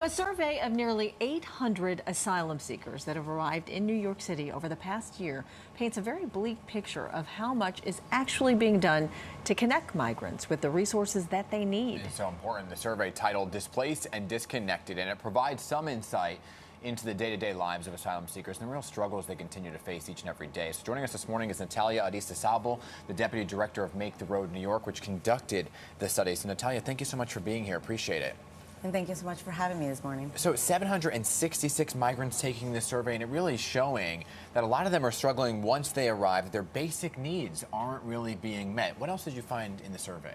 A survey of nearly 800 asylum seekers that have arrived in New York City over the past year paints a very bleak picture of how much is actually being done to connect migrants with the resources that they need. It's so important. The survey titled Displaced and Disconnected, and it provides some insight into the day-to-day lives of asylum seekers and the real struggles they continue to face each and every day. So joining us this morning is Natalia Aristizabal, the Deputy Director of Make the Road New York, which conducted the study. So Natalia, thank you so much for being here. Appreciate it. And thank you so much for having me this morning. So 766 migrants taking this survey, and it really is showing that a lot of them are struggling once they arrive. Their basic needs aren't really being met. What else did you find in the survey?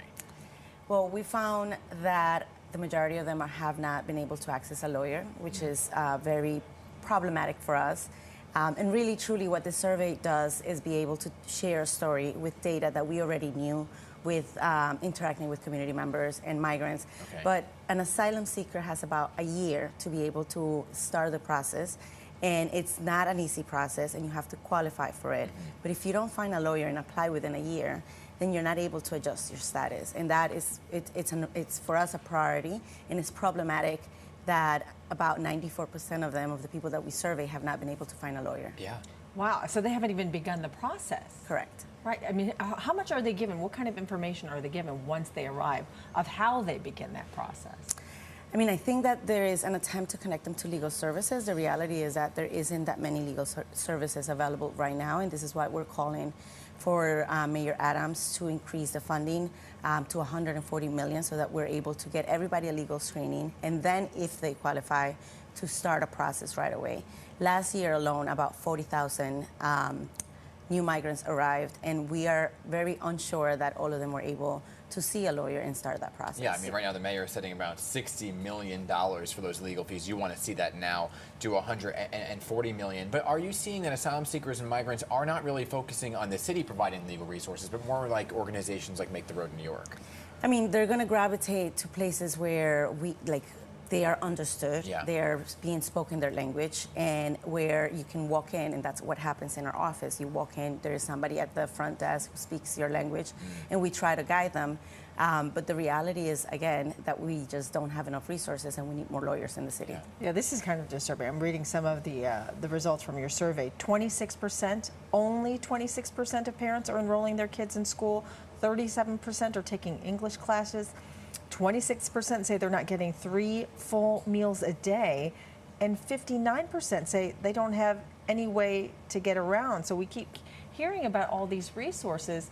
Well, we found that the majority of them have not been able to access a lawyer, which is very problematic for us. And really, truly, what this survey does is be able to share a story with data that we already knew, with interacting with community members and migrants. Okay. But an asylum seeker has about a year to be able to start the process. And it's not an easy process, and you have to qualify for it. But if you don't find a lawyer and apply within a year, then you're not able to adjust your status. And that is, it's for us a priority, and it's problematic that about 94% of them, of the people that we survey, have not been able to find a lawyer. Yeah. Wow, so they haven't even begun the process. Correct. Right, I mean, how much are they given? What kind of information are they given once they arrive of how they begin that process? I mean, I think that there is an attempt to connect them to legal services. The reality is that there isn't that many legal services available right now, and this is why we're calling for Mayor Adams to increase the funding to $140 million so that we're able to get everybody a legal screening, and then if they qualify, to start a process right away. Last year alone, about 40,000 new migrants arrived, and we are very unsure that all of them were able to see a lawyer and start that process. Yeah, I mean, right now the mayor is setting about $60 million for those legal fees. You want to see that now to $140 million. But are you seeing that asylum seekers and migrants are not really focusing on the city providing legal resources, but more like organizations like Make the Road New York? I mean, they're going to gravitate to places where they are understood, Yeah. they're being spoken their language, and where you can walk in, and that's what happens in our office. You walk in, there is somebody at the front desk who speaks your language, and we try to guide them. But the reality is, again, that we just don't have enough resources, and we need more lawyers in the city. Yeah, this is kind of disturbing. I'm reading some of the results from your survey. 26%, only 26% of parents are enrolling their kids in school. 37% are taking English classes. 26% say they're not getting 3 full meals a day, and 59% say they don't have any way to get around. So we keep hearing about all these resources,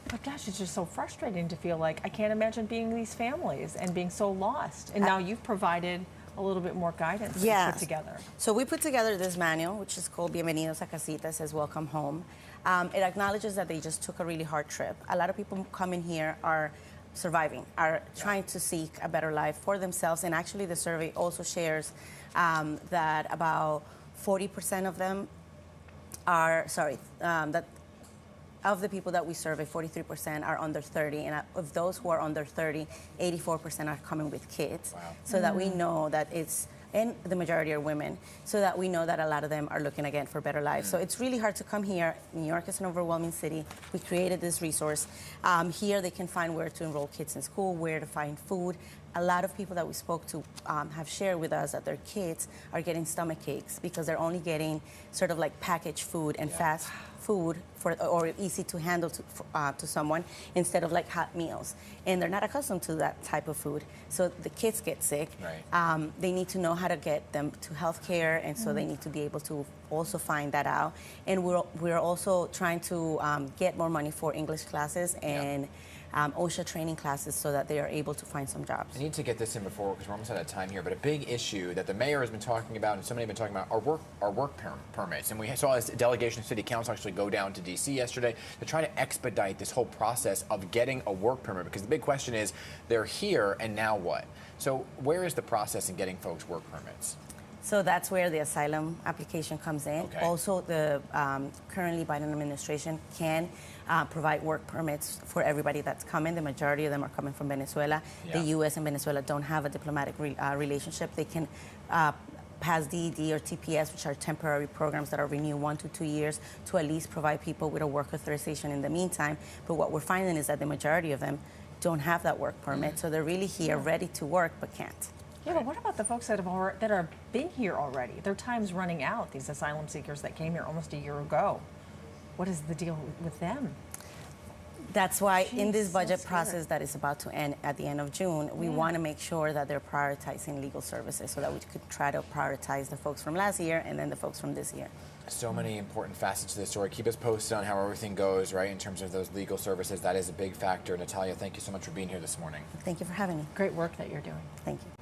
but gosh, it's just so frustrating to feel like I can't imagine being these families and being so lost. And now you've provided a little bit more guidance to put together. So we put together this manual, which is called Bienvenidos a Casita, says welcome home. It acknowledges that they just took a really hard trip. A lot of people coming here are surviving, are trying to seek a better life for themselves. And actually the survey also shares that about 40% of them are, that of the people that we survey, 43% are under 30. And of those who are under 30, 84% are coming with kids. Wow. So that we know that it's, and the majority are women, so that we know that a lot of them are looking again for better lives. So it's really hard to come here. New York is an overwhelming city. We created this resource. Here they can find where to enroll kids in school, where to find food. A lot of people that we spoke to have shared with us that their kids are getting stomach aches because they're only getting sort of like packaged food and fast food or easy to handle to someone instead of like hot meals. And they're not accustomed to that type of food. So the kids get sick. Right. They need to know how to get them to health care, and so they need to be able to also find that out. And we're also trying to get more money for English classes and OSHA training classes so that they are able to find some jobs. I need to get this in before, because we're almost out of time here, but a big issue that the mayor has been talking about and so many have been talking about are work permits. And we saw this delegation of city council actually go down to D.C. yesterday to try to expedite this whole process of getting a work permit, because the big question is, they're here and now what? So where is the process in getting folks work permits? So that's where the asylum application comes in. Okay. Also, the currently Biden administration can provide work permits for everybody that's coming. The majority of them are coming from Venezuela. Yeah. The U.S. and Venezuela don't have a diplomatic relationship. They can pass DED or TPS, which are temporary programs that are renewed 1 to 2 years, to at least provide people with a work authorization in the meantime. But what we're finding is that the majority of them don't have that work permit, so they're really here ready to work but can't. Yeah, but what about the folks that are been here already? Their time's running out. These asylum seekers that came here almost a year ago. What is the deal with them? That's why in this Jeez, budget so process that is about to end at the end of June, we want to make sure that they're prioritizing legal services so that we could try to prioritize the folks from last year and then the folks from this year. So many important facets to this story. Keep us posted on how everything goes, right, in terms of those legal services. That is a big factor. Natalia, thank you so much for being here this morning. Thank you for having me. Great work that you're doing. Thank you.